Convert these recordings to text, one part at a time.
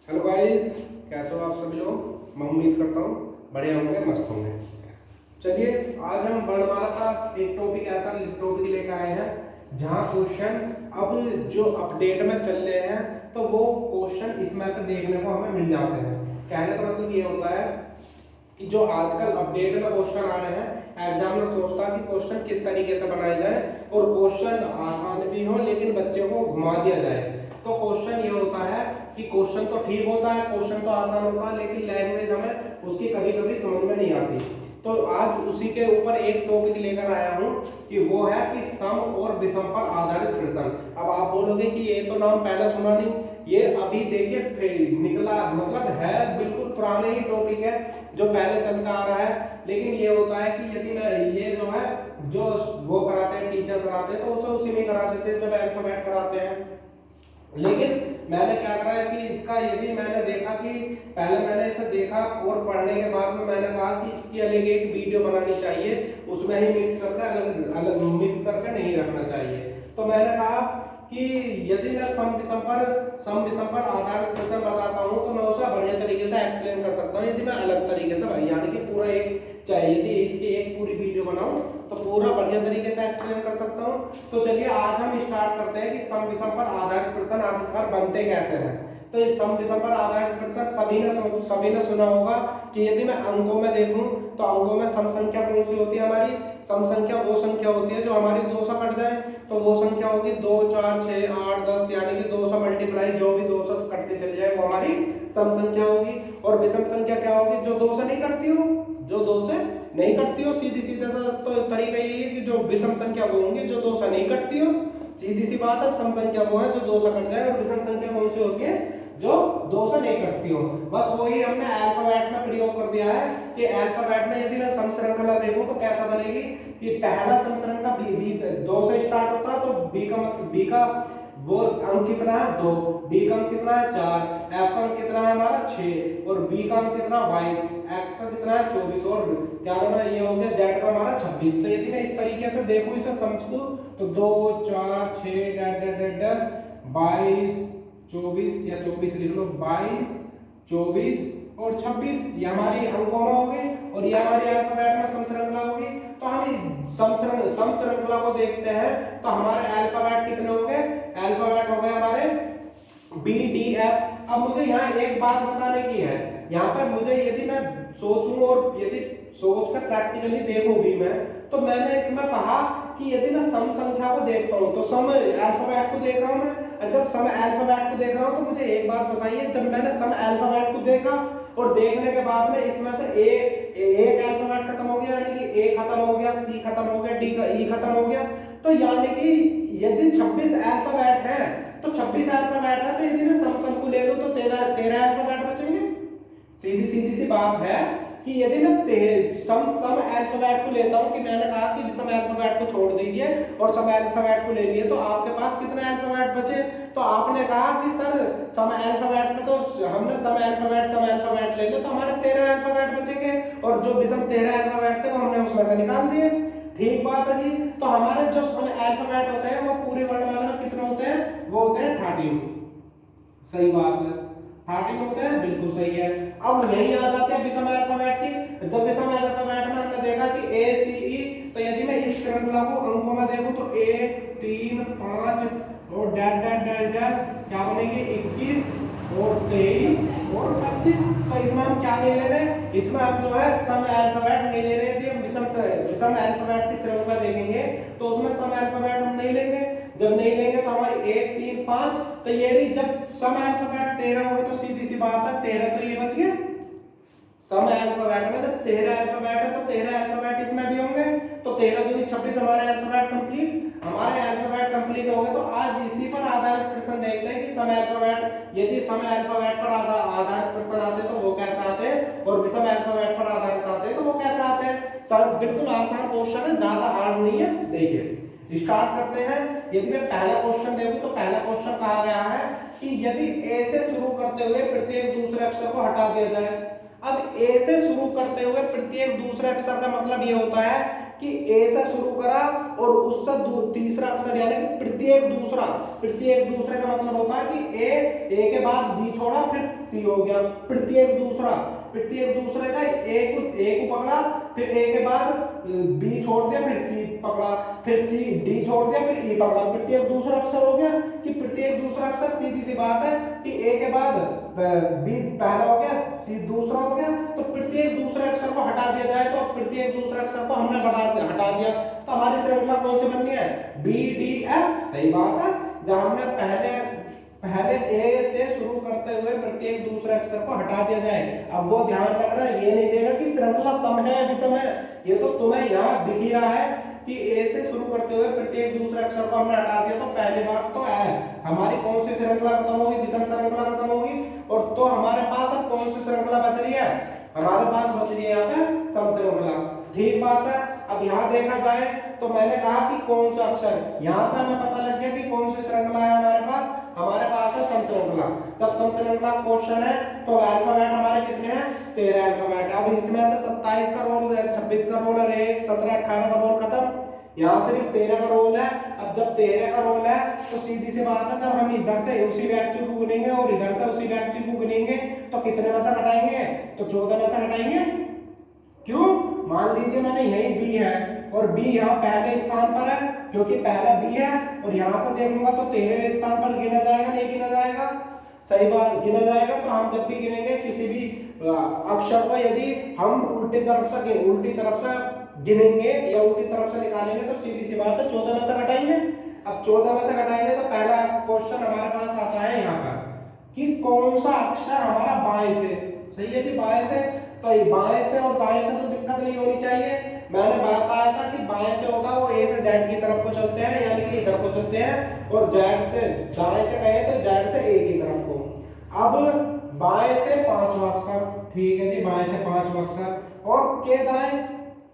Hello guys, कैसे हो आप सभी लोग। मैं उम्मीद करता हूँ बढ़िया होंगे, मस्त होंगे। चलिए, आज हम वर्णमाला का एक टॉपिक ऐसा टॉपिक लेकर आए हैं जहाँ क्वेश्चन अब जो अपडेट में चल रहे हैं तो वो क्वेश्चन इसमें से देखने को हमें मिल जाते हैं। कहने का मतलब ये होता है कि जो आजकल अपडेट में क्वेश्चन आ रहे हैं, एग्जामिनर सोचता है कि क्वेश्चन किस तरीके से बनाए जाए और क्वेश्चन आसान भी हो लेकिन बच्चे को घुमा दिया जाए। तो क्वेश्चन ये होता है कि क्वेश्चन तो ठीक होता है, क्वेश्चन तो आसान होता है, लेकिन लैंग्वेज हमें उसकी कभी कभी समझ में नहीं आती। तो आज उसी के ऊपर एक टॉपिक लेकर आया हूं कि वो है कि सम और विषम पर आधारित प्रश्न। अब आप बोलोगे कि ये तो नाम पहले सुना नहीं, ये अभी देखिए निकला, मतलब है बिल्कुल पुराने ही टॉपिक है जो पहले चलता आ रहा है। लेकिन ये होता है कि यदि मैं ये जो है जो वो कराते हैं, टीचर कराते हैं, तो उसे उसी में करा देते हैं जब अल्फाबेट कराते हैं। लेकिन मैंने क्या करा है कि इसका यदि मैंने देखा कि पहले मैंने इसे देखा और पढ़ने के बाद में मैंने कहा कि इसकी अलग एक वीडियो बनानी चाहिए, उसमें ही मिक्स करके अलग अलग मिक्स करके नहीं रखना चाहिए। तो मैंने कहा कि यदि मैं सम विषम पर आधारित प्रश्न बताता हूँ तो मैं उसे बढ़िया तरीके से एक्सप्लेन कर सकता हूँ। यदि मैं अलग तरीके से, यानी कि पूरा एक चाहिए, यदि इसकी एक पूरी वीडियो बनाऊं तो पूरा बढ़िया तरीके से एक्सप्लेन कर सकता हूं। तो चलिए आज हम स्टार्ट करते हैं कि सम विषम पर आधारित प्रश्न आखिरकार बनते कैसे हैं। तो इस सम विषम पर आधारित प्रश्न सभी ने सुना होगा कि यदि मैं अंकों में देखूं तो अंकों में सम संख्या कौन सी होती है हमारी। सम संख्या वो संख्या होती है जो हमारी 2 से कट जाए, तो वो संख्या होगी 2, 4, 6, 8, 10, यानी कि 200 मल्टीप्लाई जो भी 200 कटते चले जाए वो हमारी सम संख्या होगी। और विषम संख्या क्या होगी, जो 2 से नहीं कटती हो, जो 2 से नहीं कटती हो। सीधी सीधा सा तो तरीका यही है कि जो विषम संख्या वो होंगी जो 2 से नहीं कटती हो। सीधी सी बात है, सम संख्या वो है जो 2 से कट जाए और विषम संख्या कौन सी होती है जो 2 से नहीं कटती हो। बस वही हमने अल्फाबेट में प्रयोग कर दिया है कि अल्फाबेट में यदि मैं सम श्रृंखला देखूं तो कैसा बनेगी कि पहला सम श्रृंखला 20 से 2 से स्टार्ट होता है, तो बी का वो अंक कितना है 2, डी का अंक कितना है 4, एफ का अंक कितना है हमारा 6 और बी का अंक कितना 22, एक्स का कितना है 24 और क्या होना है ये हो गया जेड का हमारा 26। तो यदि मैं इस तरीके से देखूं इसे समझ को तो 2, 4, 6, 10, 22, 24 या 24 लिख लो, 22, 24 और 26 ये हमारी अंकों में होगी और ये हमारी अल्फाबेट में सम श्रृंखला होगी। तो हम इस सम श्रृंखला को देखते हैं तो हमारे अल्फाबेट कितने हो गए, अल्फाबेट हो गए हमारे बी डी एफ। अब मुझे यहाँ एक बात बताने की है, यहाँ पर मुझे यदि मैं सोचूं और यदि सोच कर प्रैक्टिकली देखूं भी मैं, तो मैंने इसमें कहा कि यदि मैं सम संख्या को देखता हूं तो सम अल्फाबेट को देख रहा हूं मैं, जब सम अल्फाबेट को देख रहा हूं तो मुझे एक बात बताइए, जब मैंने सम अल्फाबेट को देखा और देखने के बाद में इसमें से एक अल्फाबेट खत्म हो गया, यानी कि ए खत्म हो गया, सी खत्म हो गया, डी का ई खत्म हो गया, तो यानी कि यदि 26 अल्फाबेट है तो 26 अल्फाबेट है, तो यदि मैं सम को ले लूं तो 13 अल्फाबेट बचेंगे। सीधी सीधी सी बात है कि यदि मैं सम अल्फाबेट को लेता हूं, कि मैंने कहा कि सम अल्फाबेट को छोड़ दीजिए और सम अल्फाबेट को ले लिए, तो आपके पास कितने अल्फाबेट बचे। तो आपने कहा कि सर सम अल्फाबेट में तो हमने सम अल्फाबेट ले लिया तो हमारे 13 अल्फाबेट बचेंगे और जो विषम 13 अल्फाबेट थे वो हमने उसमें से निकाल दिए। ठीक बात है जी। तो हमारे जो सम अल्फाबेट होते हैं वो पूरी वर्णमाला में कितने होते हैं, वो होते हैं 13। सही बात है, 13 होते हैं, बिल्कुल सही है। अब यही आ जाते हैं विषम अल्फाबेट की। जब विषम अल्फाबेट में हमने देखा कि ए सी ई, तो यदि मैं इस श्रृंखला को अंकों में देखूं तो 1, 3, 5 और डैश डैश डैश डैश क्या बनेगी 21 और 23 और 25। तो इसमें हम क्या नहीं ले रहे, इसमें हम जो है सम अल्फाबेट नहीं ले रहे थे। विषम अल्फाबेट की श्रृंखला देखेंगे तो उसमें सम अल्फाबेट हम नहीं लेंगे। जब नहीं लेंगे तो हमारी 1, 3, 5, तो ये भी जब सम अल्फाबेट 13 हो गए तो सीधी सी बात है 13 तो ये बच गया। सम अल्फाबेट में जब 13 अल्फाबेट है तो 13 अल्फाबेट इसमें भी होंगे, तो 13 दूनी 26 हमारे अल्फाबेट कंप्लीट हो गए। तो आज इसी पर आधारित प्रश्न देखते हैं कि सम अल्फाबेट, यदि सम अल्फाबेट पर आधारित प्रश्न आते तो वो कैसे आते हैं और विषम अल्फाबेट पर आधारित आते हैं तो वो कैसे आते हैं। सर बिल्कुल आसान क्वेश्चन है, ज्यादा हार्ड नहीं है। देखिए स्टार्ट करते हैं। यदि मैं पहला क्वेश्चन देखूं तो पहला क्वेश्चन कहा गया है कि यदि ए से शुरू करते हुए प्रत्येक दूसरे अक्षर को हटा दिया जाए। अब ए से शुरू करते हुए प्रत्येक दूसरे अक्षर का मतलब ये होता है कि ए से शुरू करा और उससे तीसरा अक्षर यानी कि प्रत्येक दूसरा का मतलब होता है कि ए के बाद बी छोड़ा फिर सी हो गया। प्रत्येक दूसरे का ए को पकड़ा, फिर ए के बाद बी छोड़ दिया, फिर सी पकड़ा, फिर सी डी छोड़ दिया, फिर ई पकड़ा। प्रत्येक दूसरा अक्षर हो गया कि प्रत्येक दूसरा अक्षर, सीधी सी बात है कि ए के बाद बी पहला हो गया, सी दूसरा हो गया, तो प्रत्येक दूसरे अक्षर को हटा दिया जाए तो प्रत्येक दूसरे अक्षर को हमने हटा दिया तो हमारी श्रृंखला कौन सी बननी है? B D F. सही बात है, जब हमने पहले ए से शुरू करते हुए प्रत्येक दूसरे अक्षर को हटा दिया जाए। अब वो ध्यान रखना, ये नहीं देगा कि श्रृंखला सम है विषम है, ये तो तुम्हें यहाँ दिख ही रहा है कि ए से शुरू करते हुए प्रत्येक दूसरे अक्षर को हमने हटा दिया। तो पहली बात तो है हमारी कौन सी श्रृंखला खत्म होगी? विषम श्रृंखला खत्म होगी। और तो हमारे पास अब कौन सी श्रृंखला बच रही है? हमारे पास बच रही है यहाँ पे सम श्रृंखला। ठीक बात है। अब यहाँ देखा जाए तो मैंने कहा कि कौन सा अक्षर, यहाँ से हमें पता लग गया कि कौन सी श्रृंखला है हमारे पास है सम श्रृंखला। जब सम श्रृंखला क्वेश्चन है तो अल्फाबेट हमारे कितने हैं? 13 अल्फाबेट। अब इसमें से 27 का रोल, 26 का रोल है, 17 18 का रोल खत्म, यहाँ सिर्फ 13 का रोल है। अब जब 13 का रोल है तो सीधी सी बात है, जब हम इधर से उसी व्यक्ति को गिनेंगे और इधर से उसी व्यक्ति को गिनेंगे तो कितने में से घटाएंगे? तो 14 में से घटाएंगे। क्यों? मान लीजिए मैंने यही बी है और बी यहाँ पहले स्थान पर है क्योंकि पहला बी है, और यहाँ से देखूंगा तो 13वें स्थान पर गिना जाएगा, नहीं गिना जाएगा? सही बात, गिना जाएगा। तो हम जब भी गिनेंगे किसी भी अक्षर को, यदि हम उल्टी तरफ से गिनेंगे या उल्टी तरफ से निकालेंगे तो सीधी सी बात है 14 में से घटाएंगे। अब 14 में से घटाएंगे तो पहला क्वेश्चन हमारे पास आता है यहाँ पर कि कौन सा अक्षर हमारा बाएं से, सही है जी, बाएं से। तो ये बाएं से और दाएं से तो दिक्कत नहीं होनी चाहिए। मैंने बताया था कि बाएं से होगा वो ए से जेड की तरफ को चलते हैं, यानी कि इधर को चलते हैं, और जेड से दाएं से कहे तो जेड से ए की तरफ को। अब बाएं से पांचवा अक्षर, ठीक है जी, बाएं से पांचवा अक्षर, और के दाएं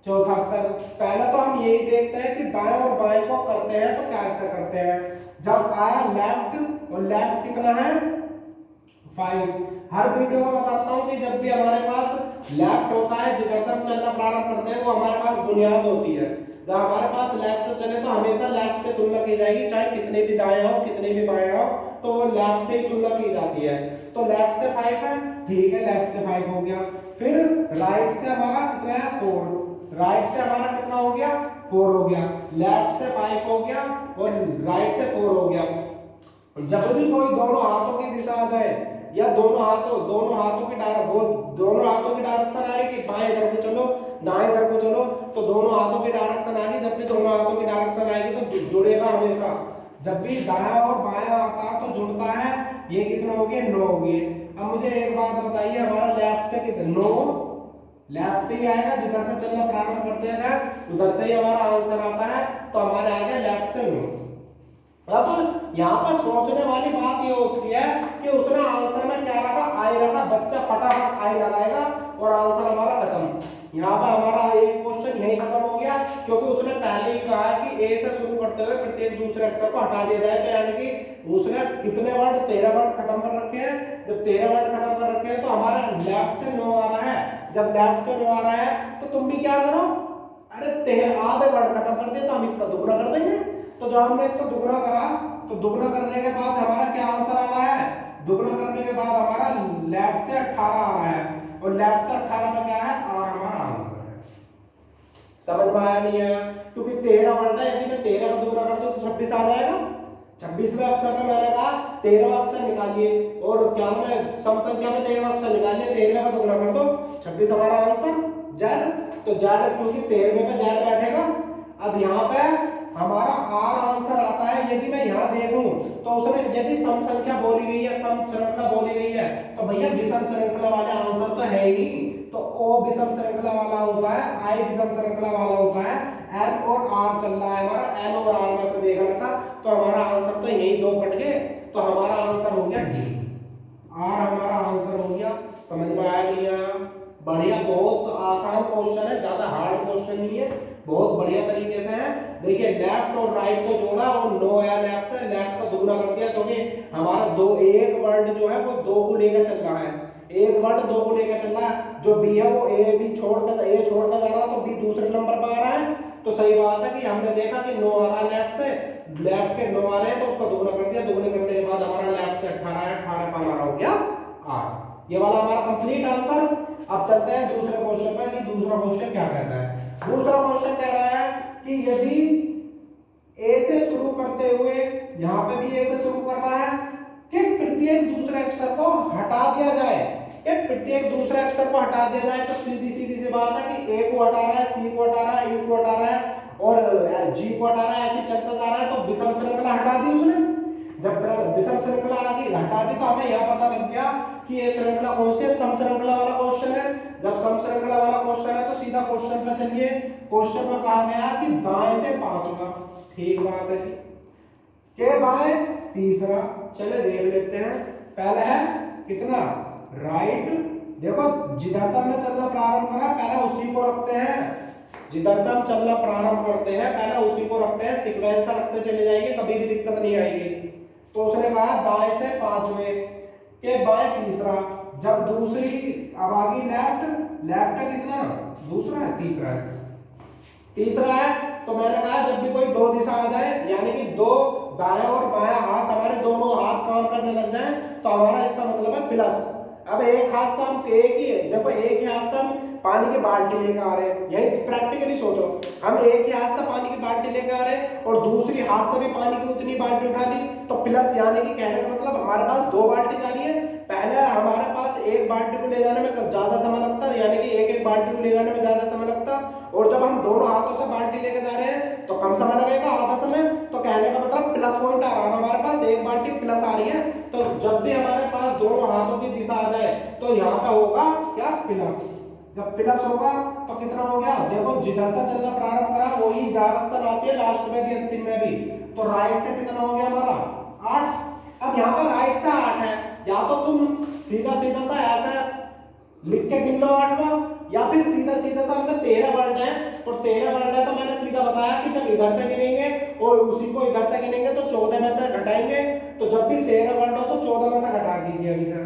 चौथा अक्षर। पहले तो हम यही देखते हैं कि दाएं और बाएं को करते हैं तो कैसे करते हैं। जब आया लेफ्ट, और लेफ्ट कितना है? 5। हर वीडियो में बताता हूं कि जब भी हमारे पास लेफ्ट होता है, जिधर से हम चलना प्रारंभ करते हैं वो हमारे पास बुनियाद होती है। जब हमारे पास लेफ्ट से चले तो हमेशा लेफ्ट से तुलना की जाएगी, चाहे कितने भी दाएं हो कितने भी बाएं हो, तो वो लेफ्ट से ही तुलना की जाती है। तो लेफ्ट से 5 है, ठीक है, लेफ्ट से 5 हो गया। फिर राइट से हमारा कितना है? 4। राइट से हमारा कितना हो गया? 4 हो गया। लेफ्ट से 5 हो गया और राइट से 4 हो गया। जब भी कोई दोनों हाथों की दिशा आ जाए या दोनों हाथों की डायरेक्शन आ रही कि बाएं इधर को चलो दाएं इधर को चलो, तो दोनों हाथों की डायरेक्शन आ गई। जब भी दोनों हाथों की डायरेक्शन आएगी तो जुड़ेगा हमेशा। जब भी दायां और बायां आता है तो जुड़ता है। ये कितना हो गया? 9 हो गए। अब मुझे एक बात बताइए, हमारा लेफ्ट से कितना? 9 लेफ्ट से ही आएगा, जिधर से चलना प्रारंभ करते हैं उधर से ही हमारा आंसर आता है, तो हमारे आ गया लेफ्ट से 9। अब यहाँ पर सोचने वाली बात ये होती है कि उसने आंसर में क्या रखा? आई रखा। बच्चा फटाफट आई लगाएगा और आंसर हमारा खत्म। यहाँ पर हमारा एक क्वेश्चन नहीं खत्म हो गया क्योंकि उसने पहले ही कहा कि ए से शुरू करते हुए प्रत्येक दूसरे अक्षर को हटा दिया जाए। तो यानी कि उसने कितने वर्ड? 13 वर्ड खत्म कर रखे हैं। जब 13 वर्ड खत्म कर रखे हैं तो हमारा लेफ्ट से 9 आ रहा है। जब लेफ्ट से 9 आ रहा है तो तुम भी क्या करो? अरे 13 आधे वर्ड खत्म कर दे तो हम इसका दुगना कर देंगे। तो जब हमने इसका दुगना करा तो दुगना करने के बाद हमारा क्या आंसर आ रहा है? दुगना करने के बाद हमारा लेफ्ट से 18 आ रहा है, और लेफ्ट से 18 में क्या है? आर हमारा आंसर है। समझ में आया नहीं आया? क्योंकि 13 वर्ड है, यदि मैं 13 का दुगना कर दूं तो 26 आ जाएगा। 26वें अक्षर में मैंने कहा 13वां अक्षर निकालिए, और क्या में सम संख्या में 13वां अक्षर निकालिए, 13 का दुगना कर दो 26 हमारा आंसर जेड। तो जेड क्योंकि 13वें पे जेड बैठेगा। अब यहाँ पे हमारा आर आंसर आता है। यदि मैं यहाँ देखूं तो उसने यदि सम संख्या बोली गई है, सम श्रृंखला बोली गई है, तो भैया विषम श्रृंखला वाला आंसर तो है ही नहीं। तो ओ विषम श्रृंखला वाला होता है, आई विषम श्रृंखला वाला होता है, एल और आर चल रहा है हमारा। एल और आर में से देखना था तो हमारा आंसर तो यही 2 कट गए, तो हमारा आंसर हो गया डी। आर हमारा आंसर हो गया। समझ में आया नहीं आया? बढ़िया, बहुत आसान क्वेश्चन है, ज्यादा हार्ड क्वेश्चन नहीं है, बहुत बढ़िया तरीके से है। देखिए लेफ्ट और राइट को जोड़ा और 9 आया लेफ्ट से, लेफ्ट का दुगना कर दिया क्योंकि हमारा एक वर्ड जो है वो 2 को लेकर चल रहा है। एक वर्ड 2 को लेकर चल रहा है। जो बी है वो ए छोड़कर जा रहा है, तो बी दूसरे नंबर पर आ रहा है। तो सही बात है कि हमने देखा कि 9 आ रहा है लेफ्ट से, लेफ्ट के 9 आ रहे हैं तो उसका दोगुना कर दिया, दोगुना करने के बाद हमारा लेफ्ट से 18 है, 18 का हमारा हो गया 8। ये वाला हमारा कंप्लीट आंसर। अब चलते हैं दूसरे क्वेश्चन पे कि दूसरा क्वेश्चन क्या कहता है। दूसरा क्वेश्चन कह रहा है कि यदि ए से शुरू करते हुए, यहां पे भी ए से शुरू कर रहा है, कि प्रत्येक दूसरे अक्षर को हटा दिया जाए, कि प्रत्येक दूसरे अक्षर को हटा दिया जाए, तो सीधी सीधी सी बात है कि ए को हटा रहा है, सी को हटा रहा है, यू को हटा रहा है और जी को हटा रहा है, ऐसे चलता जा रहा है, तो विषम श्रृंखला हटा दी उसने। जब विषम श्रृंखला आ गई, हटा दी, तो हमें यह पता लग गया कि ये श्रृंखला कौन सी है, सम श्रृंखला वाला क्वेश्चन है। जब सम श्रृंखला वाला क्वेश्चन है तो सीधा क्वेश्चन पे चलिए। क्वेश्चन में कहा गया कि दाएं से पांचवा, ठीक बात है जी, के बाएं तीसरा। चले देख लेते हैं। पहला है कितना, राइट। देखो जिधर से हमने चलना प्रारंभ करा पहले उसी को रखते हैं, जिधर से हम चलना प्रारंभ करते हैं पहले उसी को रखते हैं, सीक्वेंस रखते चले जाएंगे, कभी भी दिक्कत नहीं आएगी। तो उसने कहा दाएं से पांचवें के बाएं तीसरा। जब दूसरी अब आ गई लेफ्ट, लेफ्ट है कितना, दूसरा है, तीसरा है, तीसरा है। तो मैंने कहा जब भी कोई दो दिशा आ जाए, यानी कि दो दाएं और बायां हाथ हमारे दोनों हाथ काम करने लग जाए, तो हमारा इसका मतलब है प्लस। अब एक हाथ से हम एक ही, देखो एक ही हाथ से हम पानी की बाल्टी लेकर आ रहे हैं, यानी प्रैक्टिकली सोचो, हम एक ही हाथ से पानी की बाल्टी लेकर आ रहे हैं और दूसरी हाथ से भी पानी की उतनी बाल्टी उठा ली, तो प्लस, यानी कि कहने का मतलब हमारे पास दो बाल्टी जा रही है। पहले हमारे पास एक बाल्टी को ले जाने में ज्यादा समय लगता, यानी कि एक एक बाल्टी को ले जाने में ज्यादा समय लगता, और जब हम दोनों हाथों से बाल्टी लेके जा रहे हैं तो कम समय लगेगा, आधा समय। तो कहने का मतलब प्लस पॉइंट आ रहा है, हमारे पास एक बाल्टी प्लस आ रही है। तो जब भी हमारे पास दोनों हाथों की दिशा आ जाए तो यहाँ पे होगा क्या, प्लस। जब प्लस होगा तो कितना हो गया, देखो जिधर से चलना प्रारंभ करा वही डायरेक्शन आती है लास्ट में भी अंतिम में भी। तो राइट से कितना हो गया हमारा 8। अब यहाँ पर राइट से 8 है, या तो तुम सीधा सीधा सा ऐसा लिख के गिन लो 8वां, या फिर सीधा सीधा सा हमने 13 वर्ड है, और 13 वर्ड है तो मैंने सीधा बताया कि जब इधर से गिनेंगे और उसी को इधर से गिनेंगे तो 14 में से घटाएंगे। तो जब भी 13 वर्ड हो तो 14 में से घटा दीजिए अभी से।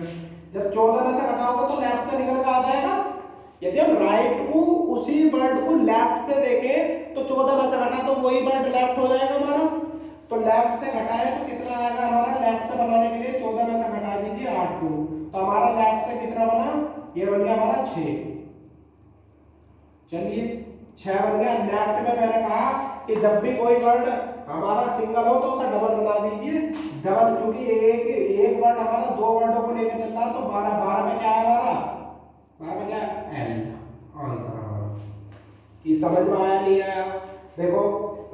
जब 14 में से घटाओगे तो लेफ्ट से निकल कर आ जाएगा। यदि हम राइट को उसी वर्ड को लेफ्ट से देखें तो 14 में से घटा तो वही वर्ड लेफ्ट हो जाएगा हमारा। तो लेफ्ट से घटाए तो कितना आएगा हमारा, लेफ्ट से बनाने के लिए 14 में से घटा दीजिए 8 को, तो हमारा लेफ्ट से कितना बना, ये बन गया हमारा 6। चलिए 6 बन गया। लेफ्ट में मैंने कहा कि जब भी कोई वर्ड हमारा सिंगल हो तो उसे डबल बना दीजिए, डबल, क्योंकि एक वर्ड हमारा दो वर्डों को लेकर चल रहा, तो 12 12 में क्या है हमारा, 12 में क्या है, एल आंसर हमारा। कि समझ में आया नहीं आया। देखो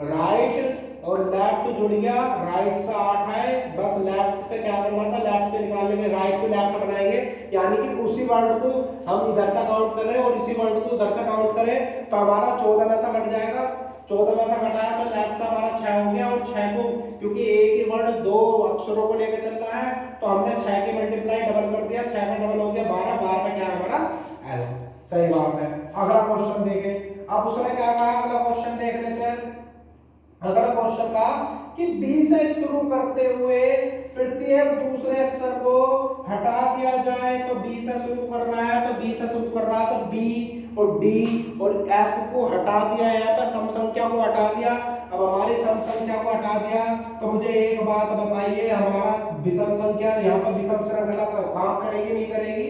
राइट और लेफ्ट जुड़ गया, राइट से 8 है, बस लेफ्ट से क्या करना था, लेफ्ट से निकाल लेंगे, राइट को लेफ्ट बनाएंगे, यानी कि उसी वर्ड को हम इधर से काउंट कर रहे हैं और इसी वर्ड को उधर से काउंट करें तो हमारा 14 में से घट जाएगा। 14 में से घटाया तो लेफ्ट से हमारा 6 हो गया, और 6 को क्योंकि एक ही वर्ड दो अक्षरों को लेकर चल रहा है तो हमने 6 की मल्टीप्लाई डबल कर दिया, 6 का डबल हो गया 12, 12 में क्या है हमारा एल। सही बात है। अगला क्वेश्चन देखें। अब उसने क्या कहा, अगला क्वेश्चन देख लेते हैं। अगला क्वेश्चन का कि बी से शुरू करते हुए प्रत्येक दूसरे अक्षर को हटा दिया जाए, तो बी से शुरू कर रहा है तो बी से शुरू कर रहा है तो बी और डी और एफ को हटा दिया, यहाँ पे सम संख्या को हटा दिया। अब हमारी सम संख्या को हटा दिया तो मुझे एक बात बताइए, हमारा विषम संख्या यहाँ पर विषम श्रृंखला काम करेगी नहीं करेगी,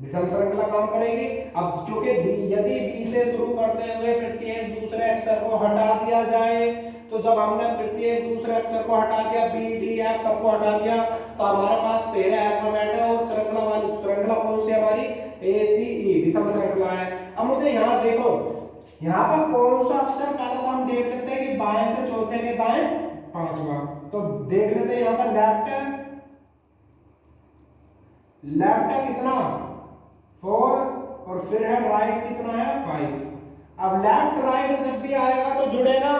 विषम श्रृंखला काम करेगी। अब क्योंकि यदि बी से शुरू करते हुए प्रत्येक दूसरे अक्षर को हटा दिया जाए, तो जब हमने प्रत्येक दूसरे अक्षर को हटा दिया, बी डी एफ सबको हटा दिया, तो हमारे पास 13 अल्फाबेट है और श्रृंखला वाली श्रृंखला कौन सी हमारी, ए सी ई विषम श्रृंखला है। अब मुझे यहाँ देखो, यहाँ पर कौन सा अक्षर पहले तो हम देख लेते हैं कि बाएं से चौथे के दाएं पांचवा, तो देख लेते हैं यहाँ पर लेफ्ट है, लेफ्ट है कितना 4 और फिर है राइट कितना है 5। अब लेफ्ट राइट जब भी आएगा तो जुड़ेगा,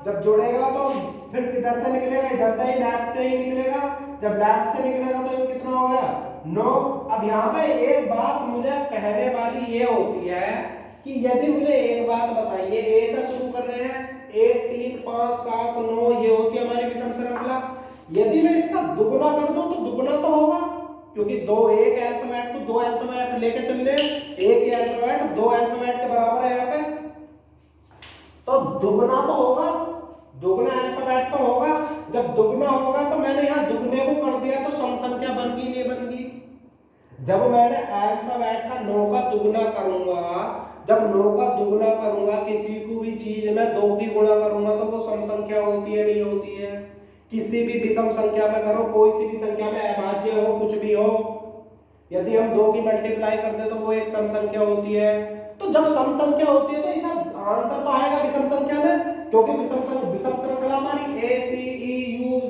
जब जुड़ेगा तो फिर किधर से निकलेगा, इधर से ही लेफ्ट से ही निकलेगा। जब लेफ्ट से निकलेगा तो ये कितना हो गया 9। अब यहाँ पे एक बात मुझे कहने वाली ये होती है कि यदि मुझे एक बात बताइए, ए से शुरू कर रहे हैं, 1 3 5 7 9 ये होती है हमारी विषम श्रृंखला। यदि मैं इसका दुगुना कर दूं तो दुगुना तो होगा, क्योंकि दो एक अल्फाबेट को दो अल्फाबेट लेके चल रहे हैं, एक ही अल्फाबेट दो अल्फाबेट के बराबर है यहाँ पे। तो दुगना तो होगा, दुगना अल्फाबेट तो होगा। जब दुगना होगा तो मैंने यहाँ दुगने को कर दिया तो सम संख्या बन गई नहीं बन गई। जब मैंने अल्फाबेट का 9 का दुगना करूंगा, जब 9 का दुगना करूंगा किसी को भी चीज में 2 की गुणा करूंगा तो वो सम संख्या होती है नहीं होती है। किसी भी विषम संख्या में करो, कोई सी भी संख्या में अभाज्य हो कुछ भी हो, यदि हम 2 की मल्टीप्लाई करते हैं तो वो एक सम संख्या होती है। तो जब सम संख्या होती है तो इसका आंसर तो आएगा विषम संख्या में, क्योंकि विषम श्रृंखला हमारी ए सी ई यू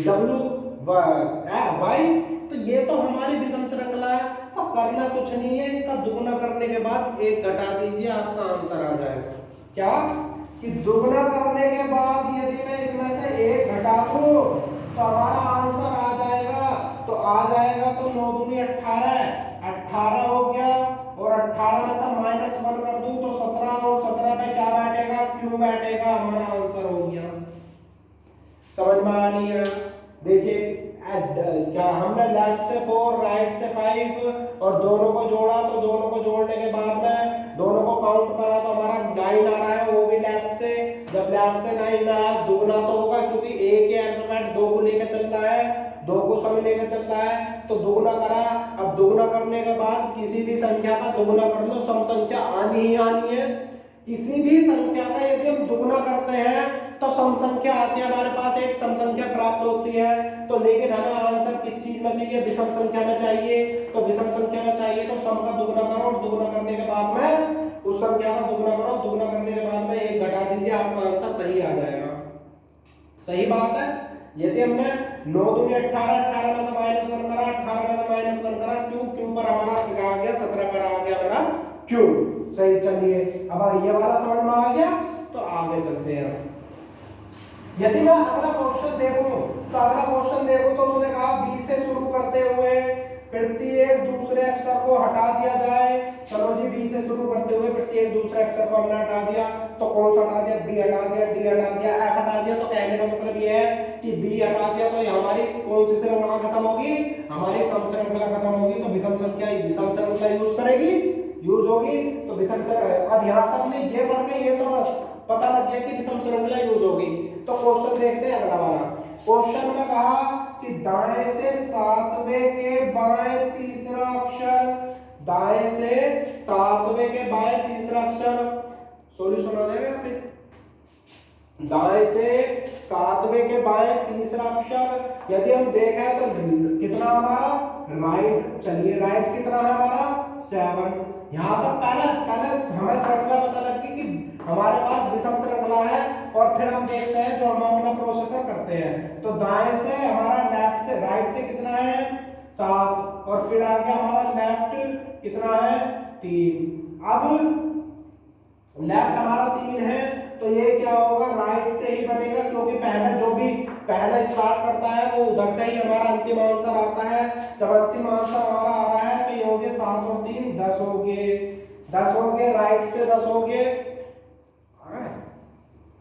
डब्ल्यू वाई, तो ये तो हमारी विषम श्रृंखला है। तो करना कुछ नहीं है, इसका दुगना करने के बाद एक घटा दीजिए, आपका आंसर आ जाएगा। क्या कि दुगना करने के बाद यदि मैं इसमें से एक घटा दूं तो हमारा आंसर आ जाएगा। तो आ जाएगा तो 9 दूनी 18, 18 हो गया, और 18 में से -1 कर दूं तो 17, और 17 पे क्या बैठेगा, क्यों बैठेगा, हमारा आंसर हो गया। समझ में आ रही है? देखिए क्या हमने लेफ्ट से 4 राइट से 5 और दोनों को जोड़ा, तो दोनों को जोड़ने के बाद में दोनों को काउंट करा तो हमारा 9 आ रहा है, वो भी लेफ्ट से। जब लेफ्ट से 9 आया दुगना तो होगा, क्योंकि एक ही अल्फाबेट 2 को लेकर चल रहा है, 2 को सम लेकर चल रहा है, तो दुगना करा। अब दुगना करने के बाद किसी भी संख्या का दुगना कर लो, सम संख्या आनी ही आनी है। किसी भी संख्या का यदि हम दुगना करते हैं तो सम संख्या आती है, हमारे पास एक सम संख्या प्राप्त होती है। तो लेकिन हमें आंसर किस चीज में चाहिए, विषम संख्या में चाहिए। तो विषम संख्या में चाहिए तो सम का दुगना करो, और दुगना करने के बाद में उस संख्या का दुगना करो, दुगना करने के बाद में एक घटा दीजिए, आपका आंसर सही आ जाएगा। सही बात है। यदि हमने 9 दूनी 18, 18 में से -1 करा, 18 में से -1 करा, क्यों पर हमारा क्या आ गया, 17 पर आ गया हमारा क्यों। सही, चलिए अब ये वाला समझ में आ गया, तो आगे चलते हैं। यदि मैं अगला क्वेश्चन देखूं तो अगला क्वेश्चन देखो तो उसने कहा बी से शुरू करते हुए प्रत्येक दूसरे अक्षर को हटा दिया जाए। चलो जी, बी से शुरू करते हुए प्रत्येक दूसरे अक्षर को हमने हटा दिया, तो कौन सा हटा दिया, बी हटा दिया, डी हटा दिया, एफ हटा दिया। तो कहने का मतलब ये है कि बी हटा दिया तो ये हमारी कौन सी श्रृंखला खत्म होगी, हमारी सम श्रृंखला खत्म होगी। तो विषम संख्या विषम श्रृंखला यूज करेगी, यूज होगी। तो विषम श्रृंखला, अब यहां से हमने ये पढ़ के ये तो बस पता लग गया कि विषम श्रृंखला यूज होगी। तो क्वेश्चन देखते हैं अगला वाला। क्वेश्चन में कहा कि दाएं से 7वें के बाएं तीसरा अक्षर, दाएं से 7वें के बाएं तीसरा अक्षर, सॉल्यूशन आ जाएगा फिर। दाएं से 7वें के बाएं तीसरा अक्षर यदि हम देखें तो कितना हमारा राइट, चलिए राइट कितना है हमारा 7। यहाँ तक पहले हमें श्रृंखला पता लगती कि हमारे पास विषम श्रृंखला है, और फिर हम देखते हैं जो हम अपना प्रोसेसर करते हैं। तो दाएं से हमारा लेफ्ट से राइट से कितना है 7, और फिर आगे हमारा लेफ्ट कितना है 3। अब लेफ्ट हमारा 3 है, तो ये क्या होगा, राइट से ही बनेगा, क्योंकि पहले जो भी पहले स्टार्ट करता है वो उधर से ही हमारा अंतिम आंसर आता है। जब अंतिम आंसर हमारा आ रहा है तो ये हो गए 7 और 3 10 हो गए, 10 हो गए, राइट से 10 हो गए,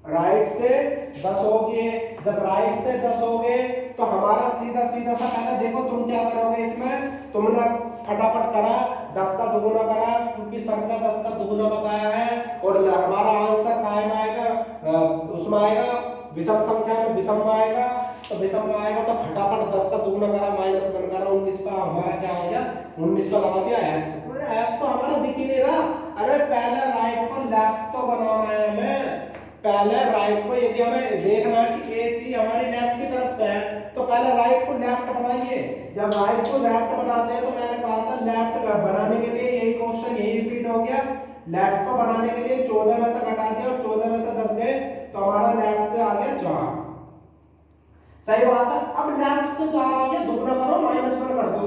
राइट से 10 हो गए। जब राइट से 10 हो गए तो हमारा सीधा सीधा सा पहले देखो तुम क्या करोगे, इसमें तुमने फटाफट करा 10 का दुगुना करा, क्योंकि सबका 10 का दुगुना बताया है, और हमारा आंसर कायम आएगा, उसमें आएगा विषम संख्या में, विषम में आएगा। तो विषम में आएगा तो फटाफट 10 का दुगुना करा, -1 करा, 19 का हमारा क्या हो गया 19 का लगा दिया एस। एस तो हमारा दिख ही नहीं रहा। अरे पहले राइट को लेफ्ट तो बनाना है हमें, पहले राइट को यदि हमें देखना है कि ए सी हमारी लेफ्ट की तरफ से है तो पहले राइट को लेफ्ट बनाइए। जब राइट को लेफ्ट बनाते हैं तो मैंने कहा था लेफ्ट बनाने के लिए यही क्वेश्चन यही रिपीट हो गया। लेफ्ट को बनाने के लिए 14 में से घटा दिया और 14 में से 10 गए तो हमारा लेफ्ट से आ गया 4। सही बात है। अब लेफ्ट से 4 आ गया, दुगना करो -1 कर दो,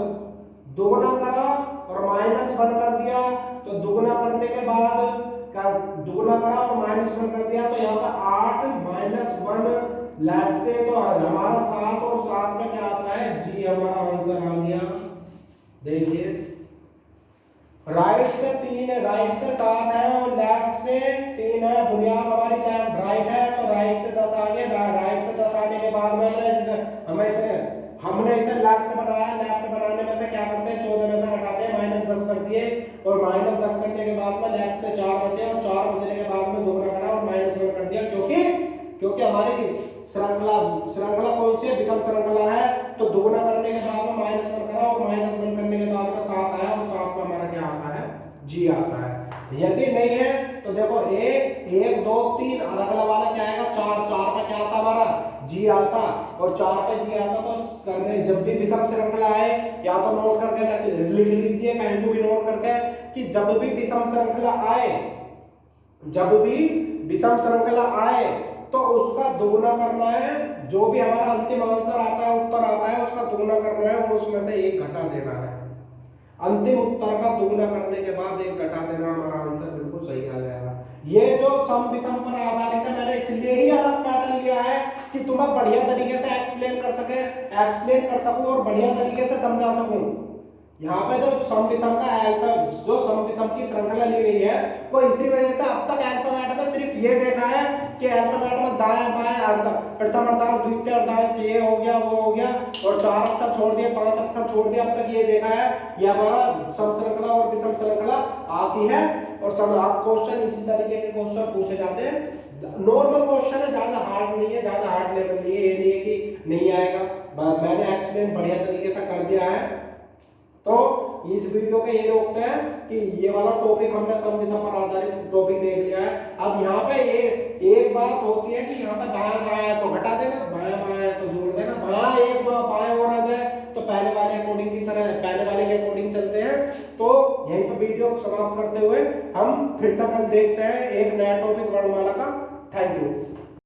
दुगना करा और -1 कर दिया। तो दुगना करने के बाद दुगना करा और -1 कर दिया, तो यहाँ पर 8 -1 लेफ्ट से, तो हमारा 7 और 7 में क्या आता है जी, हमारा आंसर आ गया। देखिए राइट से 3 है, राइट से 7 है और लेफ्ट से 3 है, बुनियाद हमारी लेफ्ट राइट है, तो राइट से 10 आ गए। राइट से 10 आने के बाद में हमने इसे लेफ्ट बनाया, लेफ्ट बनाने में से क्या करते हैं 14 में से घटाते हैं, -10 कर दिए, और -10 करने के बाद में लेफ्ट से 4 बचे, और 4 बचने के बाद में दुगना करा और -1 कर जी आता है। यदि नहीं है तो देखो एक एक दो तीन और अगला वाला क्या आएगा चार, चार पे क्या आता हमारा जी आता, और चार पे जी आता तो करने जब भी विषम श्रृंखला आए या तो नोट करके लिख लीजिए, कहीं भी नोट करके कि जब भी विषम श्रृंखला आए, जब भी विषम श्रृंखला आए तो उसका दोगुना करना है। जो भी हमारा अंतिम आंसर आता है, उत्तर आता है, उसका दोगुना करना है और उसमें से एक घटा देना है। अंतिम उत्तर का दोगुना करने के बाद एक घटा देना, हमारा आंसर बिल्कुल सही आ जाएगा। ये जो सम विषम पर आधारित है, मैंने इसलिए ही अलग पैटर्न लिया है कि तुम्हें बढ़िया तरीके से एक्सप्लेन कर सकूं और बढ़िया तरीके से समझा सकूं। यहाँ पे जो सम विषम का अल्फा, जो सम विषम की श्रृंखला ली गई है, वो इसी वजह से अब तक अल्फाबेट में सिर्फ ये देखा है कि अल्फाबेट में दाएं बाएं अर्ध, प्रथम अर्धांश, द्वितीय अर्धांश, ये हो गया वो हो गया, और चार अक्षर छोड़ दिए, पांच अक्षर छोड़ दिए, अब तक ये देखा है। ये हमारा सम श्रृंखला और विषम श्रृंखला आती है, और सब आप क्वेश्चन इसी तरीके के क्वेश्चन पूछे जाते हैं। नॉर्मल क्वेश्चन है, ज्यादा हार्ड नहीं है, ज्यादा हार्ड लेवल नहीं है, ये नहीं है कि नहीं आएगा। मैंने एक्सप्लेन बढ़िया तरीके से कर दिया है। तो इस वीडियो पे ये रोकते हैं कि ये वाला टॉपिक हमने सम विषम पर आधारित टॉपिक देख लिया है। अब यहाँ पे एक बात होती है कि यहाँ पे दायां दायां है तो घटा देना, बायां बायां है तो जोड़ देना, बायां एक बायां और आ जाए तो पहले वाले अकॉर्डिंग की तरह पहले वाले के अकॉर्डिंग चलते हैं। तो यहीं पर वीडियो समाप्त करते हुए हम फिर से कल देखते हैं एक नया टॉपिक वर्णमाला का। Thank you.